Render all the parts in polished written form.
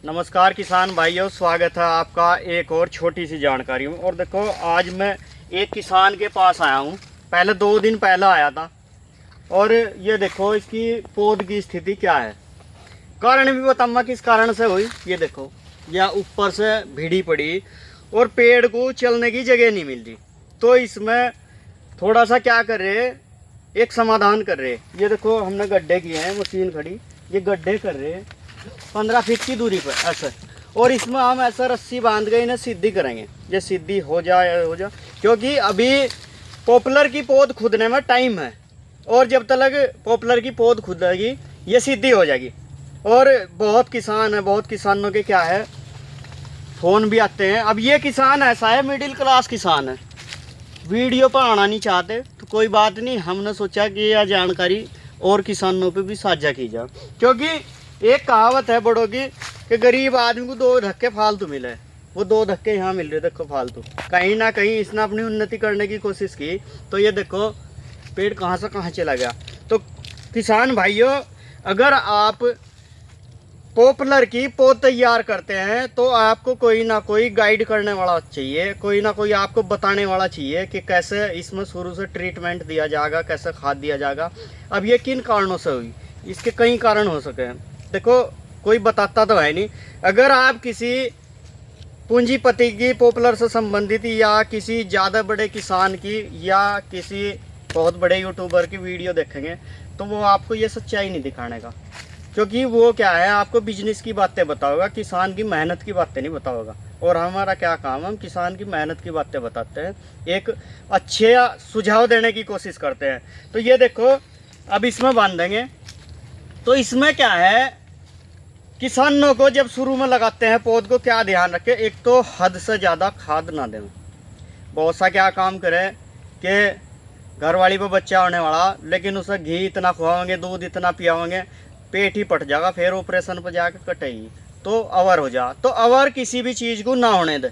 नमस्कार किसान भाइयों, स्वागत है आपका एक और छोटी सी जानकारी में। और देखो, आज मैं एक किसान के पास आया हूँ। पहले 2 दिन पहले आया था और ये देखो इसकी पौध की स्थिति क्या है। कारण भी बताऊंगा किस कारण से हुई। ये देखो, या ऊपर से भिड़ी पड़ी और पेड़ को चलने की जगह नहीं मिल रही। तो इसमें थोड़ा सा क्या कर रहे, एक समाधान कर रहे। ये देखो, हमने गड्ढे किए हैं, मशीन खड़ी, ये गड्ढे कर रहे 15 फीट की दूरी पर ऐसे। और इसमें हम ऐसा रस्सी बांध के इन्हें सीधी करेंगे। ये सीधी हो जाए क्योंकि अभी पॉपुलर की पौध खुदने में टाइम है, और जब तक पॉपुलर की पौध खुदेगी ये सीधी हो जाएगी। और बहुत किसान है, बहुत किसानों के क्या है, फ़ोन भी आते हैं। अब ये किसान ऐसा है, मिडिल क्लास किसान है, वीडियो पर आना नहीं चाहते। तो कोई बात नहीं, हमने सोचा कि यह जानकारी और किसानों पे भी साझा की जाए। क्योंकि एक कहावत है बड़ों की कि गरीब आदमी को 2 धक्के फालतू मिले, वो 2 धक्के यहाँ मिल रहे देखो फालतू। कहीं ना कहीं इसने अपनी उन्नति करने की कोशिश की, तो ये देखो पेड़ कहाँ से कहाँ चला गया। तो किसान भाइयों, अगर आप पॉपुलर की पौध तैयार करते हैं तो आपको कोई ना कोई गाइड करने वाला चाहिए, कोई ना कोई आपको बताने वाला चाहिए कि कैसे इसमें शुरू से ट्रीटमेंट दिया जाएगा, कैसे खाद दिया जाएगा। अब ये किन कारणों से हुई, इसके कई कारण हो सके हैं। देखो, कोई बताता तो है नहीं। अगर आप किसी पूंजीपति की पॉपुलर से संबंधित या किसी ज़्यादा बड़े किसान की या किसी बहुत बड़े यूट्यूबर की वीडियो देखेंगे तो वो आपको ये सच्चाई नहीं दिखाने का। क्योंकि वो क्या है, आपको बिजनेस की बातें बताओगा, किसान की मेहनत की बातें नहीं बताओगा। और हमारा क्या काम है, हम किसान की मेहनत की बातें बताते हैं, एक अच्छे सुझाव देने की कोशिश करते हैं। तो ये देखो, अब इसमें बांधेंगे तो इसमें क्या है, किसानों को जब शुरू में लगाते हैं पौध को क्या ध्यान रखें। एक तो हद से ज़्यादा खाद ना दें। बहुत सा क्या काम करें कि घरवाली पर बच्चा होने वाला, लेकिन उसे घी इतना खुआएंगे, दूध इतना पियाएंगे, पेट ही पट जाएगा, फिर ऑपरेशन पर जाकर कटेगी तो अवर हो जा। तो अवर किसी भी चीज़ को ना होने दे।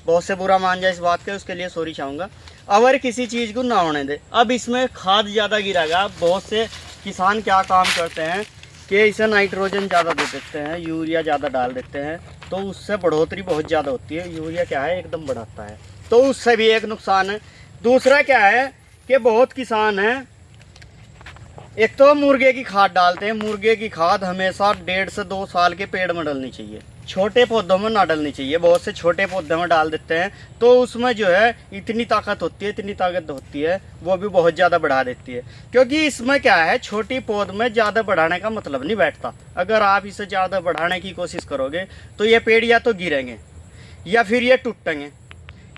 बहुत से बुरा मान जाए इस बात के, उसके लिए सॉरी चाहूँगा। अवर किसी चीज़ को ना होने दे। अब इसमें खाद ज़्यादा गिराएगा। बहुत से किसान क्या काम करते हैं कि इसे नाइट्रोजन ज़्यादा दे देते हैं, यूरिया ज़्यादा डाल देते हैं, तो उससे बढ़ोतरी बहुत ज़्यादा होती है। यूरिया क्या है, एकदम बढ़ाता है, तो उससे भी एक नुकसान है। दूसरा क्या है कि बहुत किसान हैं, एक तो मुर्गे की खाद डालते हैं। मुर्गे की खाद हमेशा 1.5 से 2 साल के पेड़ में डलनी चाहिए, छोटे पौधों में ना डलनी चाहिए। बहुत से छोटे पौधों में डाल देते हैं तो उसमें जो है इतनी ताकत होती है, इतनी ताकत होती है, वो भी बहुत ज़्यादा बढ़ा देती है। क्योंकि इसमें क्या है, छोटी पौध में ज़्यादा बढ़ाने का मतलब नहीं बैठता। अगर आप इसे ज़्यादा बढ़ाने की कोशिश करोगे तो ये पेड़ या तो गिरेंगे, या फिर ये टूटेंगे,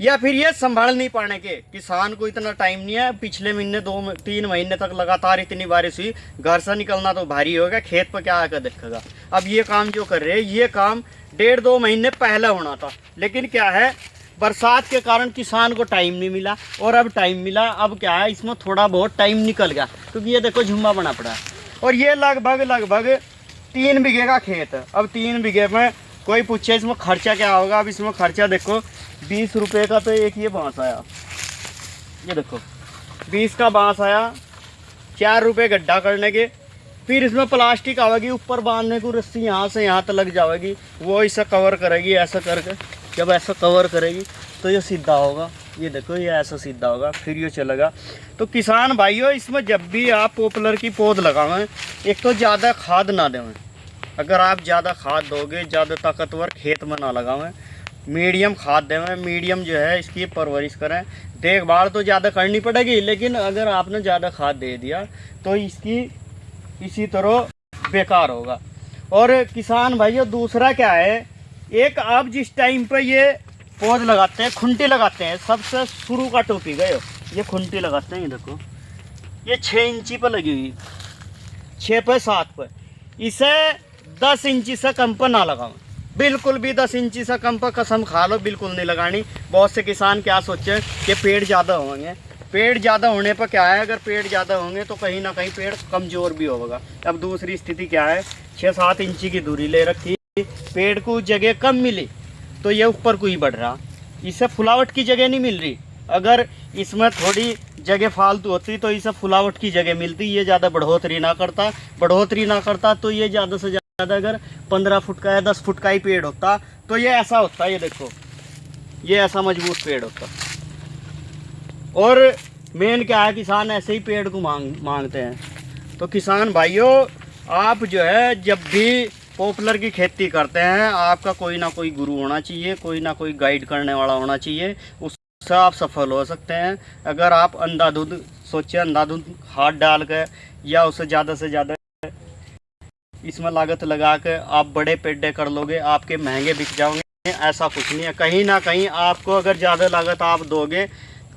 या फिर ये संभाल नहीं पाने के। किसान को इतना टाइम नहीं है। पिछले महीने 2-3 महीने तक लगातार इतनी बारिश हुई, घर से निकलना तो भारी होगा, खेत पर क्या आकर देखेगा। अब ये काम जो कर रहे हैं, ये काम 1.5-2 महीने पहले होना था, लेकिन क्या है, बरसात के कारण किसान को टाइम नहीं मिला। और अब टाइम मिला, अब क्या है, इसमें थोड़ा बहुत टाइम निकल गया। क्योंकि ये देखो झुम्मा बना पड़ा है, और ये लगभग 3 बीघे का खेत है। अब 3 बीघे में कोई पूछे इसमें खर्चा क्या होगा। अब इसमें खर्चा देखो, 20 रुपये का तो एक ये बांस आया। ये देखो 20 का बांस आया, 4 रुपये गड्ढा करने के। फिर इसमें प्लास्टिक आवेगी, ऊपर बांधने को रस्सी यहाँ से यहाँ तक लग जाएगी, वो इसे कवर करेगी ऐसा करके। जब ऐसा कवर करेगी तो ये सीधा होगा। ये देखो, ये ऐसा सीधा होगा, फिर ये चलेगा। तो किसान भाइयों, इसमें जब भी आप पॉपुलर की पौध लगावें, एक तो ज़्यादा खाद ना देवें। अगर आप ज़्यादा खाद दोगे, ज़्यादा ताकतवर खेत में ना लगावें, मीडियम खाद देवें, मीडियम जो है इसकी परवरिश करें। देखभाल तो ज़्यादा करनी पड़ेगी, लेकिन अगर आपने ज़्यादा खाद दे दिया तो इसकी इसी तरह बेकार होगा। और किसान भाइयों, दूसरा क्या है, एक आप जिस टाइम पे ये पौध लगाते हैं, खुंटी लगाते हैं, सबसे शुरू का टॉपिक है ये खुंटी लगाते हैं। ये देखो, ये 6 इंची पर लगी हुई, 6 पे 7 पे। इसे 10 इंची से कम पर ना लगाओ, बिल्कुल भी 10 इंची से कम पर कसम खा लो बिल्कुल नहीं लगानी। बहुत से किसान क्या सोचे कि पेड़ ज़्यादा होंगे। पेड़ ज़्यादा होने पर क्या है, अगर पेड़ ज़्यादा होंगे तो कहीं ना कहीं पेड़ कमज़ोर भी होगा। अब दूसरी स्थिति क्या है, 6-7 इंची की दूरी ले रखी, पेड़ को जगह कम मिली तो ये ऊपर को ही बढ़ रहा, इसे फुलावट की जगह नहीं मिल रही। अगर इसमें थोड़ी जगह फालतू होती तो इसे फुलावट की जगह मिलती, ये ज़्यादा बढ़ोतरी ना करता तो ये ज़्यादा से ज़्यादा अगर 15 फुट का या 10 फुट का ही पेड़ होता तो ये ऐसा होता, ये देखो ये ऐसा मजबूत पेड़ होता। और मेन क्या है, किसान ऐसे ही पेड़ को मांगते हैं। तो किसान भाइयों, आप जो है जब भी पॉपुलर की खेती करते हैं, आपका कोई ना कोई गुरु होना चाहिए, कोई ना कोई गाइड करने वाला होना चाहिए, उससे आप सफल हो सकते हैं। अगर आप अंधाधुंध सोचे, अंधाधुंध हाथ डाल कर या उससे ज़्यादा से ज़्यादा इसमें लागत लगा कर आप बड़े पेड़ कर लोगे, आपके महंगे बिक जाओगे, ऐसा कुछ नहीं है। कहीं ना कहीं आपको अगर ज़्यादा लागत आप दोगे,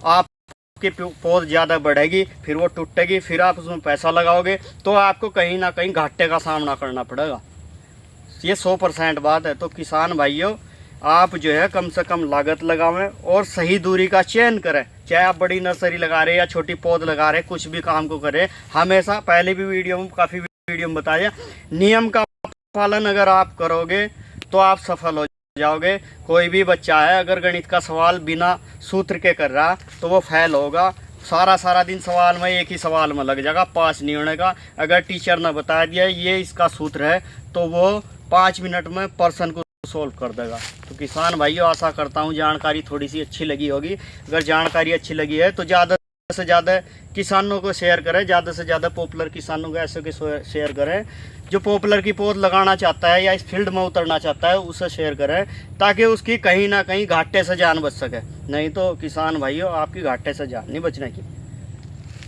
आपकी पौध ज़्यादा बढ़ेगी, फिर वो टूटेगी, फिर आप उसमें पैसा लगाओगे तो आपको कहीं ना कहीं घाटे का सामना करना पड़ेगा। ये 100% बात है। तो किसान भाइयों, आप जो है कम से कम लागत लगावें और सही दूरी का चयन करें। चाहे आप बड़ी नर्सरी लगा रहे या छोटी पौध लगा रहे, कुछ भी काम को करें, हमेशा पहले भी काफ़ी वीडियो में बताया, नियम का पालन अगर आप करोगे तो आप सफल हो जाओगे। कोई भी बच्चा है अगर गणित का सवाल बिना सूत्र के कर रहा तो वो फेल होगा। सारा दिन सवाल में, एक ही सवाल में लग जाएगा, पास नहीं होने का। अगर टीचर ने बता दिया ये इसका सूत्र है तो वो 5 मिनट में पर्सन को सोल्व कर देगा। तो किसान भाइयों, आशा करता हूँ जानकारी थोड़ी सी अच्छी लगी होगी। अगर जानकारी अच्छी लगी है तो ज़्यादा से ज़्यादा किसानों को शेयर करें, ज़्यादा से ज़्यादा पॉपुलर किसानों को ऐसे के शेयर करें। जो पॉपुलर की पौध लगाना चाहता है या इस फील्ड में उतरना चाहता है उसे शेयर करें, ताकि उसकी कहीं ना कहीं घाटे से जान बच सके। नहीं तो किसान भाइयों, आपकी घाटे से जान नहीं बचने की।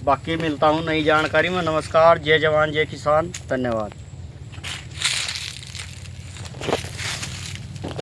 बाकी मिलता हूँ नई जानकारी में। नमस्कार, जय जवान जय किसान, धन्यवाद।